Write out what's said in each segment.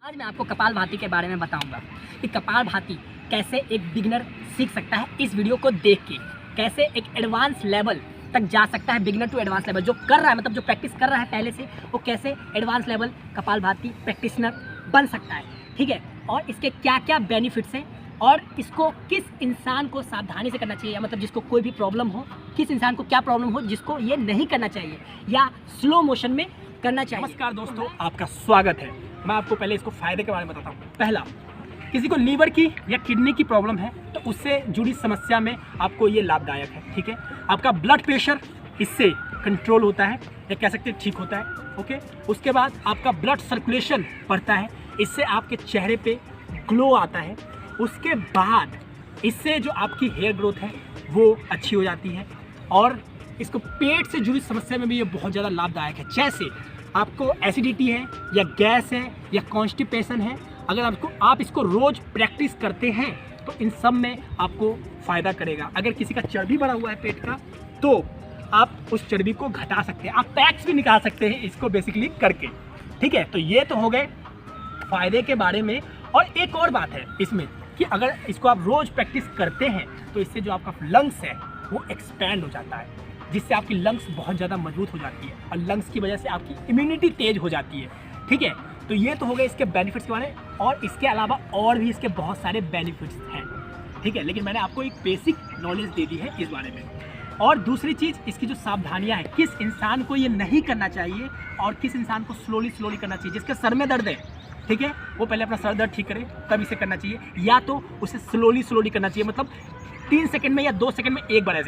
आज मैं आपको कपालभाति के बारे में बताऊंगा कि कपालभाति कैसे एक बिगिनर सीख सकता है। इस वीडियो को देख के कैसे एक एडवांस लेवल तक जा सकता है। बिगिनर टू एडवांस लेवल जो कर रहा है, मतलब जो प्रैक्टिस कर रहा है पहले से, वो कैसे एडवांस लेवल कपालभाति प्रैक्टिशनर बन सकता है। ठीक है, और इसके क्या क्या बेनिफिट्स हैं और इसको किस इंसान को सावधानी से करना चाहिए, मतलब जिसको कोई भी प्रॉब्लम हो, किस इंसान को क्या प्रॉब्लम हो जिसको ये नहीं करना चाहिए या स्लो मोशन में करना चाहिए। नमस्कार दोस्तों, आपका स्वागत है। मैं आपको पहले इसको फ़ायदे के बारे में बताता हूँ। पहला, किसी को लीवर की या किडनी की प्रॉब्लम है तो उससे जुड़ी समस्या में आपको ये लाभदायक है। ठीक है, आपका ब्लड प्रेशर इससे कंट्रोल होता है या कह सकते हैं ठीक होता है। ओके, उसके बाद आपका ब्लड सर्कुलेशन बढ़ता है, इससे आपके चेहरे पे ग्लो आता है। उसके बाद इससे जो आपकी हेयर ग्रोथ है वो अच्छी हो जाती है और इसको पेट से जुड़ी समस्या में भी ये बहुत ज़्यादा लाभदायक है। जैसे आपको एसिडिटी है या गैस है या कॉन्स्टिपेशन है, अगर आप इसको रोज़ प्रैक्टिस करते हैं तो इन सब में आपको फ़ायदा करेगा। अगर किसी का चर्बी बढ़ा हुआ है पेट का तो आप उस चर्बी को घटा सकते हैं, आप टैक्स भी निकाल सकते हैं इसको बेसिकली करके। ठीक है, तो ये तो हो गए फ़ायदे के बारे में। और एक और बात है इसमें कि अगर इसको आप रोज़ प्रैक्टिस करते हैं तो इससे जो आपका लंग्स है वो एक्सपैंड हो जाता है, जिससे आपकी लंग्स बहुत ज़्यादा मजबूत हो जाती है और लंग्स की वजह से आपकी इम्यूनिटी तेज हो जाती है। ठीक है, तो ये तो हो गए इसके बेनिफिट्स के बारे में, और इसके अलावा और भी इसके बहुत सारे बेनिफिट्स हैं। ठीक है, लेकिन मैंने आपको एक बेसिक नॉलेज दे दी है इस बारे में। और दूसरी चीज़, इसकी जो सावधानियाँ हैं, किस इंसान को ये नहीं करना चाहिए और किस इंसान को स्लोली करना चाहिए। जिसके सर में दर्द है, ठीक है, वो पहले अपना सर दर्द ठीक करे तब इसे करना चाहिए, या तो उसे स्लोली करना चाहिए, मतलब 3 सेकंड में या 2 सेकंड में एक बार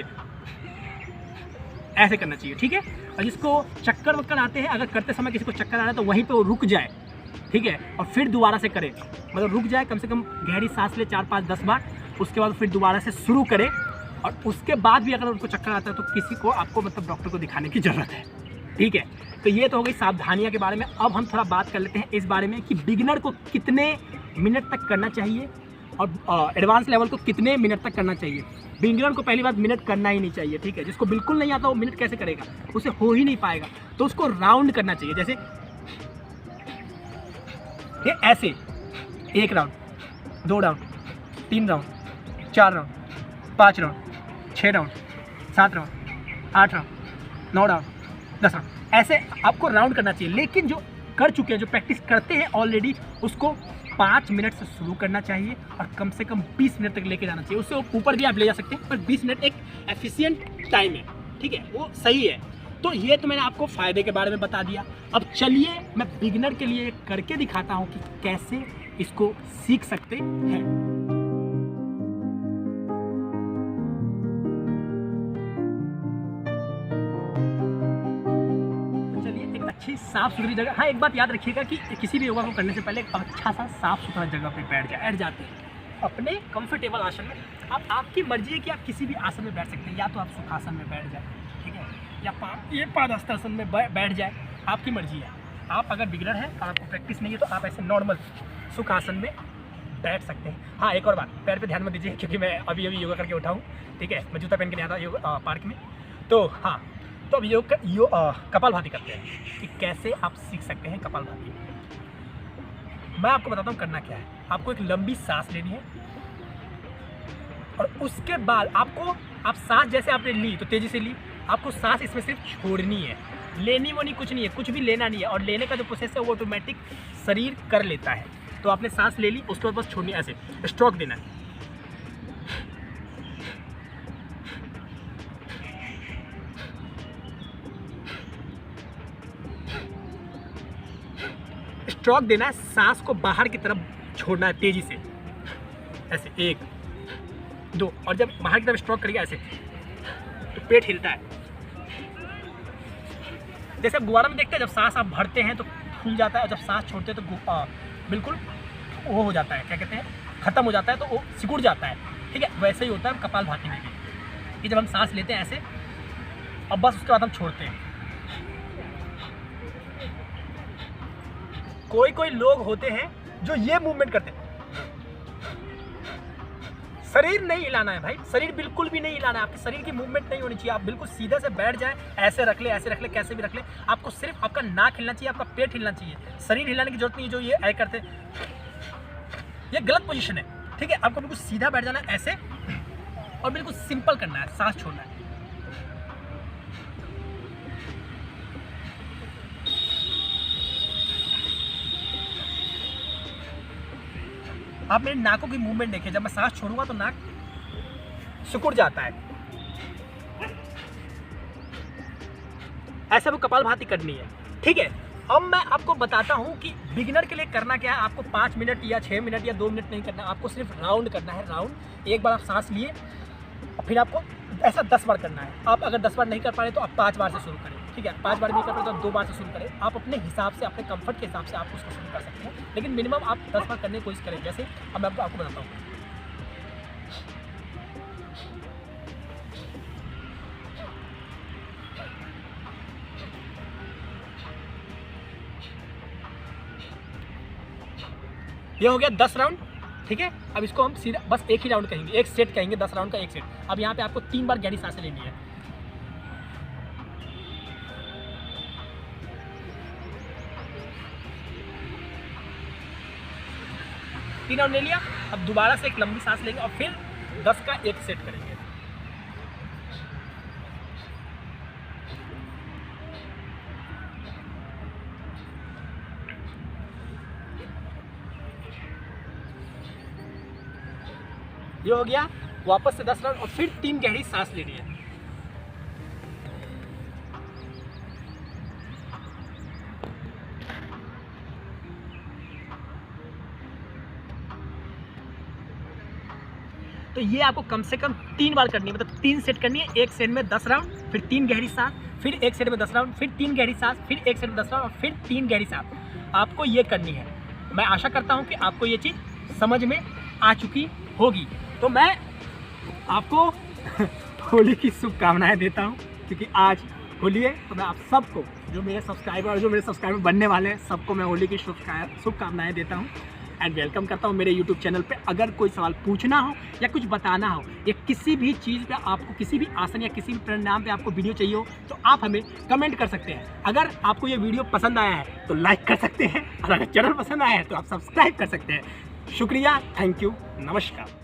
ऐसे करना चाहिए। ठीक है, और जिसको चक्कर वक्कर आते हैं, अगर करते समय किसी को चक्कर आ रहा है तो वहीं पे वो रुक जाए। ठीक है, और फिर दोबारा से करे, मतलब रुक जाए, कम से कम गहरी सांस ले 4, 5, 10 बार, उसके बाद फिर दोबारा से शुरू करे। और उसके बाद भी अगर उनको चक्कर आता है तो किसी को आपको मतलब डॉक्टर को दिखाने की ज़रूरत है। ठीक है, तो ये तो हो गई सावधानियाँ के बारे में। अब हम थोड़ा बात कर लेते हैं इस बारे में कि बिगिनर को कितने मिनट तक करना चाहिए और एडवांस लेवल को कितने मिनट तक करना चाहिए। बिगिनर को पहली बात मिनट करना ही नहीं चाहिए। ठीक है, जिसको बिल्कुल नहीं आता वो मिनट कैसे करेगा, उसे हो ही नहीं पाएगा। तो उसको राउंड करना चाहिए, जैसे ये ऐसे 1 round, 2 round, 3 round, 4 round, 5 round, 6 round, 7 round, 8 round, 9 round, 10 round, ऐसे आपको राउंड करना चाहिए। लेकिन जो कर चुके हैं, जो प्रैक्टिस करते हैं ऑलरेडी, उसको 5 मिनट से शुरू करना चाहिए और कम से कम 20 मिनट तक लेके जाना चाहिए। उससे ऊपर भी आप ले जा सकते हैं, पर 20 मिनट एक एफिशिएंट टाइम है। ठीक है, वो सही है। तो ये तो मैंने आपको फ़ायदे के बारे में बता दिया। अब चलिए मैं बिगिनर के लिए करके दिखाता हूँ कि कैसे इसको सीख सकते हैं। अच्छी साफ़ सुथरी जगह। हाँ, एक बात याद रखिएगा कि किसी भी योगा को करने से पहले एक अच्छा सा साफ़ सुथरा जगह पे बैठ जाते हैं अपने कंफर्टेबल आसन में। आपकी मर्जी है कि आप किसी भी आसन में बैठ सकते हैं, या तो आप सुखासन में बैठ जाए, ठीक है, या ये पादहस्तासन में बैठ जाए, आपकी मर्जी है। आप अगर बिगिनर हैं और आपको प्रैक्टिस नहीं है तो आप ऐसे नॉर्मल सुखासन में बैठ सकते हैं। हाँ, एक और बात, पैर पर ध्यान मत दीजिए क्योंकि मैं अभी योगा करके उठा हूँ। ठीक है, मैं जूता पहन के नहीं आता योगा पार्क में। तो हाँ, तो अब कपालभाति करते हैं कि कैसे आप सीख सकते हैं कपालभाति। मैं आपको बताता हूँ करना क्या है। आपको एक लंबी सांस लेनी है और उसके बाद आप सांस जैसे आपने ली तो तेज़ी से ली, आपको सांस इसमें सिर्फ छोड़नी है, लेनी वो नहीं, कुछ नहीं है, कुछ भी लेना नहीं है। और लेने का जो प्रोसेस है वो ऑटोमेटिक शरीर कर लेता है। तो आपने सांस ले ली, उसके बाद बस छोड़नी, ऐसे स्ट्रोक देना है। स्ट्रोक देना है, सांस को बाहर की तरफ छोड़ना है तेजी से, ऐसे 1, 2, और जब बाहर की तरफ स्ट्रोक करिए ऐसे तो पेट हिलता है। जैसे आप गुब्बारा में देखते हैं, जब सांस आप भरते हैं तो फूल जाता है और जब सांस छोड़ते हैं तो बिल्कुल वो हो जाता है, क्या कहते हैं, ख़त्म हो जाता है, तो वो सिकुड़ जाता है। ठीक है, वैसे ही होता है कपालभाति में भी कि जब हम सांस लेते हैं ऐसे और बस उसके बाद हम छोड़ते हैं। कोई लोग होते हैं जो ये मूवमेंट करते हैं, शरीर नहीं हिलाना है भाई, शरीर बिल्कुल भी नहीं हिलाना है, आपके शरीर की मूवमेंट नहीं होनी चाहिए। आप बिल्कुल सीधे से बैठ जाए, ऐसे रख ले, कैसे भी रख ले। आपको सिर्फ आपका नाक हिलना चाहिए, आपका पेट हिलना चाहिए, शरीर हिलाने की जरूरत नहीं है। जो ये ऐ करते, ये गलत पोजीशन है, ठीक है। आपको बिल्कुल सीधा बैठ जाना है ऐसे, और बिल्कुल सिंपल करना है, सांस छोड़ना है। आप मेरे नाकों की मूवमेंट देखिए, जब मैं सांस छोड़ूंगा तो नाक सिकुड़ जाता है। ऐसा वो कपालभाति करनी है, ठीक है। अब मैं आपको बताता हूं कि बिगिनर के लिए करना क्या है। आपको 5 मिनट या 6 मिनट या 2 मिनट नहीं करना, आपको सिर्फ राउंड करना है। राउंड एक बार आप सांस लिए और फिर आपको ऐसा 10 बार करना है। आप अगर 10 बार नहीं कर पा रहे तो आप 5 बार से शुरू करें, ठीक है। 5 बार नहीं कर पाए तो आप 2 बार से शुरू करें। आप अपने हिसाब से, अपने कंफर्ट के हिसाब से आप उसको शुरू कर सकते हैं, लेकिन मिनिमम आप 10 बार करने की कोशिश करें। जैसे अब मैं आपको बताता हूँ। ये हो गया 10 राउंड, ठीक है। अब इसको हम सीधा बस एक ही राउंड कहेंगे, एक सेट कहेंगे, 10 राउंड का एक सेट। अब यहाँ पे आपको 3 बार गहरी सांसें लेनी है। तीन राउंड ले लिया, अब दोबारा से एक लंबी सांस लेंगे और फिर 10 का एक सेट करेंगे। ये हो गया, वापस से 10 राउंड और फिर 3 गहरी सांस लेनी है। तो ये आपको कम से कम 3 बार करनी है, मतलब 3 सेट करनी है। एक सेट में 10 राउंड, फिर 3 गहरी सांस, फिर एक सेट में 10 राउंड, फिर 3 गहरी सांस, फिर एक सेट में 10 राउंड और फिर 3 गहरी सांस। आपको ये करनी है। मैं आशा करता हूँ कि आपको ये चीज़ समझ में आ चुकी होगी। तो मैं आपको होली की शुभकामनाएं देता हूँ, क्योंकि आज होली है। तो मैं आप सबको, जो मेरे सब्सक्राइबर और जो मेरे सब्सक्राइबर बनने वाले हैं, सबको मैं होली की शुभकामनाएं देता हूँ एंड वेलकम करता हूँ मेरे यूट्यूब चैनल पे। अगर कोई सवाल पूछना हो या कुछ बताना हो या किसी भी चीज़ पे आपको, किसी भी आसन या किसी भी परिणाम पे आपको वीडियो चाहिए हो, तो आप हमें कमेंट कर सकते हैं। अगर आपको ये वीडियो पसंद आया है तो लाइक कर सकते हैं, और अगर चैनल पसंद आया है तो आप सब्सक्राइब कर सकते हैं। शुक्रिया, थैंक यू, नमस्कार।